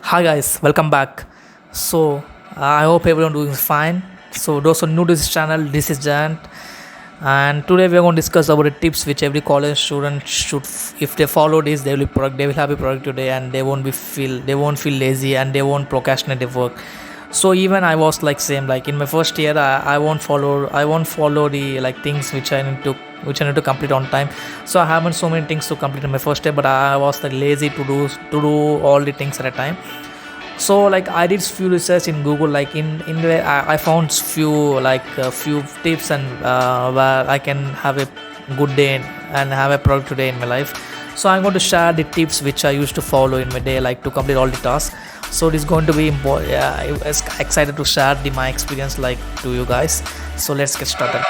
Hi guys, welcome back. I hope everyone doing fine. So those who are new to this channel, this is Jant, and today we are going to discuss about the tips which every college student should, if they follow this, they will have a product today, and they won't feel lazy, and they won't procrastinate their work. So even I was like same, like in my first year, I won't follow the like things which I need to complete on time. So I haven't so many things to complete in my first year, but I was like lazy to do all the things at a time. So like I did few research in Google, like in the I found few tips and where I can have a good day and have a productive day in my life. So I'm going to share the tips which I used to follow in my day, like to complete all the tasks. So it is going to be important. Yeah, I was excited to share my experience like to you guys. So let's get started.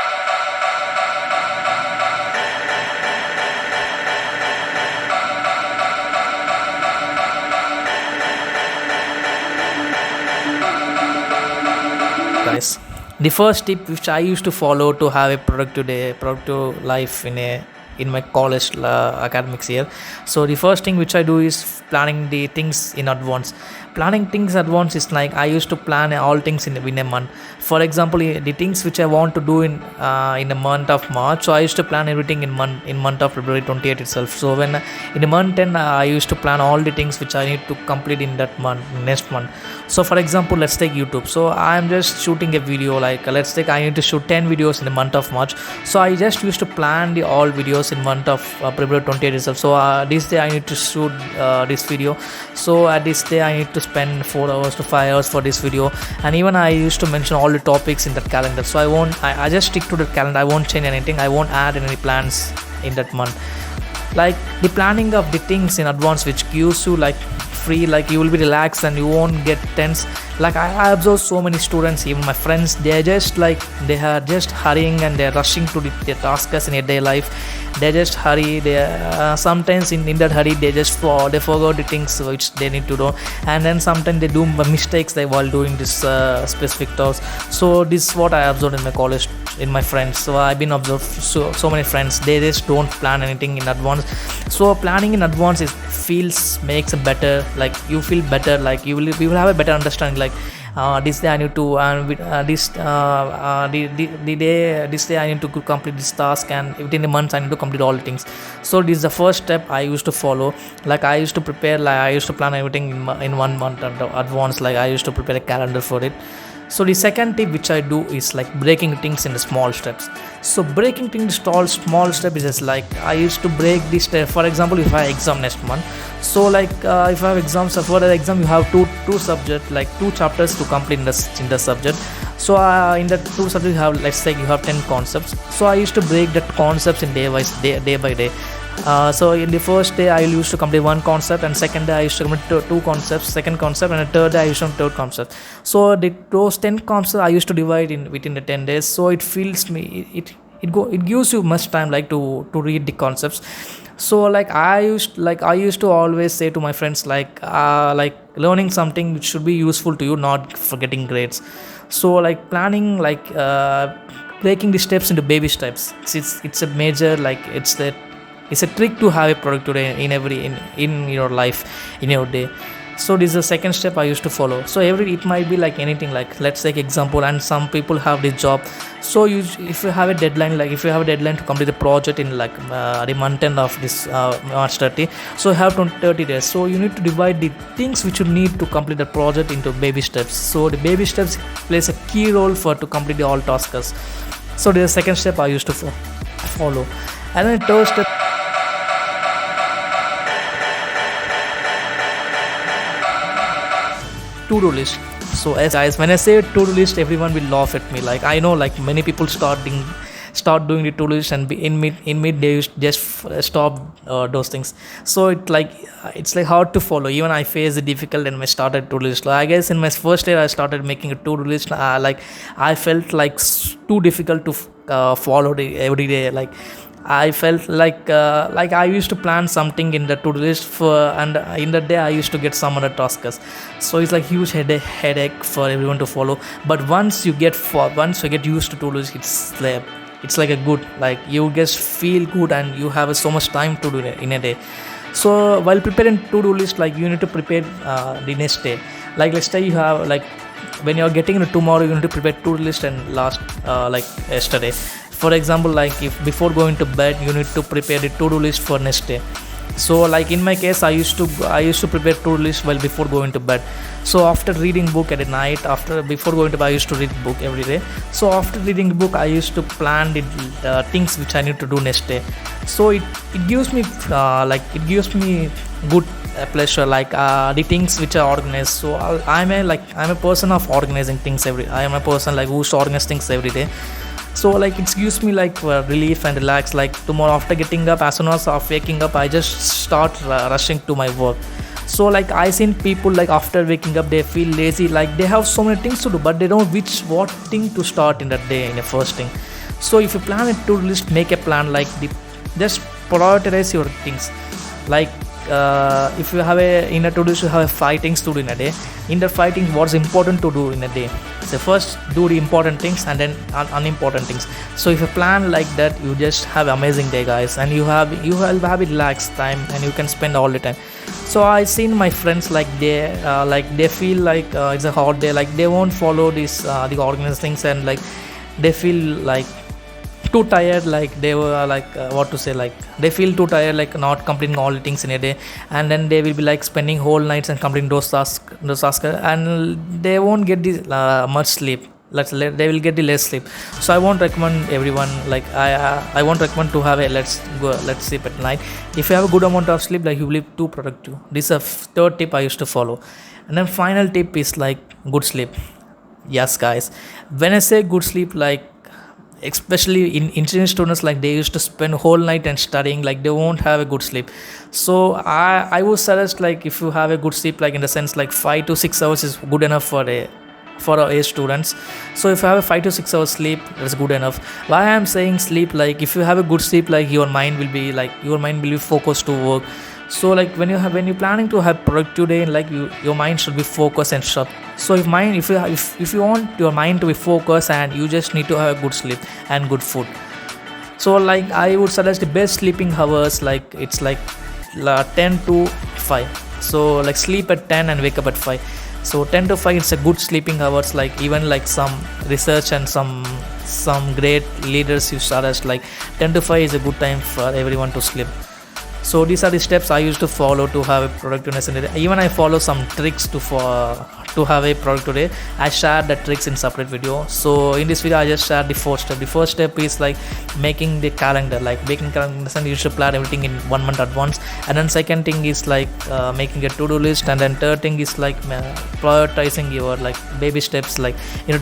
Guys, the first tip which I used to follow to have a productive life in my college academics year. So the first thing which I do is planning the things in advance. Planning things advance is like I used to plan all things in a month. For example, the things which I want to do in the month of March, so I used to plan everything in month of February 28th itself. So when in the month 10, I used to plan all the things which I need to complete in that month, next month. So for example, let's take YouTube. So I'm just shooting a video, like let's take I need to shoot 10 videos in the month of March. So I just used to plan the all videos in month of February 28th itself. So this day I need to shoot this video. So at this day I need to spend 4 hours to 5 hours for this video. And even I used to mention all the topics in that calendar. So I just stick to the calendar. I won't change anything. I won't add any plans in that month. Like the planning of the things in advance which gives you like free, like you will be relaxed and you won't get tense. Like I observe so many students, even my friends, they are just like they are just hurrying and they're rushing to their tasks in their life. They just hurry. They sometimes in that hurry they forgot the things which they need to do, and then sometimes they do mistakes like while doing this specific task. So this is what I observed in my college, in my friends. So I've been observed so many friends, they just don't plan anything in advance. So planning in advance is feels makes a better, like you feel better, like you will have a better understanding, like this day I need to the day this day I need to complete this task, and within a month I need to complete all the things. So this is the first step I used to follow. Like I used to prepare, like I used to plan everything in 1 month advance. Like I used to prepare a calendar for it. So the second tip which I do is like breaking things into small steps. So breaking things into small steps is just like I used to break this step. For example, if I exam next month, so like if I have exams, for the exam you have two subject, like two chapters to complete in the subject. So in the two subjects you have, let's say you have 10 concepts. So I used to break that concepts in day by day. So in the first day I used to complete one concept, and second day I used to complete two concepts, second concept, and the third day I used to complete third concept. So those 10 concepts I used to divide in within the 10 days. So it feels me it gives you much time like to read the concepts. So I used to always say to my friends, like learning something which should be useful to you, not forgetting grades. So like planning, like breaking the steps into baby steps, it's a major, like it's a trick to have a productive day in your life, in your day. So this is the second step I used to follow. So it might be like anything, like let's take example, and some people have this job. So if you have a deadline, like if you have a deadline to complete the project in like the month end of this March 30, so you have 30 days. So you need to divide the things which you need to complete the project into baby steps. So the baby steps plays a key role for to complete the all tasks. So this is the second step I used to follow. And then third step, to-do list. So as guys, when I say to-do list, everyone will laugh at me. Like I know, like many people start doing the to-do list, and in mid they just stop those things. So it's like hard to follow. Even I face the difficult in my started to-do list. Like, I guess in my first year I started making a to-do list. Like I felt like too difficult to follow the every day. Like I felt like I used to plan something in the to-do list and in that day I used to get some other tasks. So it's like huge headache for everyone to follow. But once you get used to to-do list, it's like a good, like you just feel good and you have so much time to do it in a day. So while preparing to-do list, like you need to prepare the next day. Like let's say you have like when you're getting into tomorrow, you need to prepare to-do list and last like yesterday. For example, like if before going to bed you need to prepare the to-do list for next day. So like in my case, I used to prepare to-do list while before going to bed. So after reading book at night, after before going to bed, I used to read book every day. So after reading the book, I used to plan the things which I need to do next day. So it gives me good pleasure, like the things which are organized. So I'm a person of organizing things I am a person like who organize things every day. So like it gives me like relief and relax. Like tomorrow after getting up, as soon as I'm waking up, I just start rushing to my work. So like I seen people like after waking up they feel lazy, like they have so many things to do but they don't know what thing to start in that day in the first thing. So if you plan a to-do list, make a plan, like just prioritize your things. Like if you have in a to-do list you have 5 things to do in a day. In the 5 things, what's important to do in a day? So first do the important things and then unimportant things. So if you plan like that, you just have amazing day, guys, and you have a relaxed time and you can spend all the time. So I seen my friends like they feel like it's a hot day, like they won't follow this the organized things, and like they feel like too tired, like they were like what to say, like they feel too tired, like not completing all the things in a day, and then they will be like spending whole nights and completing those tasks, and they won't get the much sleep. They will get the less sleep. So I won't recommend everyone, like I won't recommend to have a let's sleep at night. If you have a good amount of sleep, like you will be too productive. This is a third tip I used to follow. And then final tip is like good sleep. Yes, guys, when I say good sleep, like especially in engineering students, like they used to spend whole night and studying, like they won't have a good sleep. So I would suggest, like if you have a good sleep, like in the sense like 5 to 6 hours is good enough for our students. So if you have a 5 to 6 hours sleep, that's good enough. Why I'm saying sleep, like if you have a good sleep, like your mind will be focused to work. So like when you're planning to have productive day, like your mind should be focused and sharp. So if you want your mind to be focused, and you just need to have a good sleep and good food. So like I would suggest the best sleeping hours, like it's like 10 to 5. So like sleep at 10 and wake up at 5. So 10 to 5 it's a good sleeping hours. Like even like some research and some great leaders you suggest like 10 to 5 is a good time for everyone to sleep. So these are the steps I used to follow to have a productiveness in the day. Even I follow some tricks to have a productive day. I shared the tricks in separate video. So in this video I just shared the 4 step. The first step is like making the calendar, like making calendar, and you should plan everything in 1 month advance. And then second thing is like making a to-do list. And then third thing is like prioritizing your like baby steps. Like you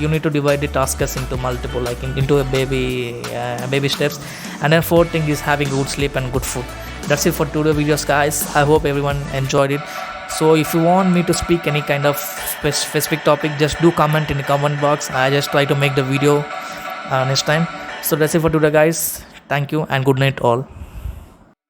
need to divide the tasks into multiple, like into a baby steps. And then fourth thing is having good sleep and good food. That's it for today's videos, guys. I hope everyone enjoyed it. So if you want me to speak any kind of specific topic, just do comment in the comment box. I just try to make the video next time. So that's it for today, guys. Thank you and good night all.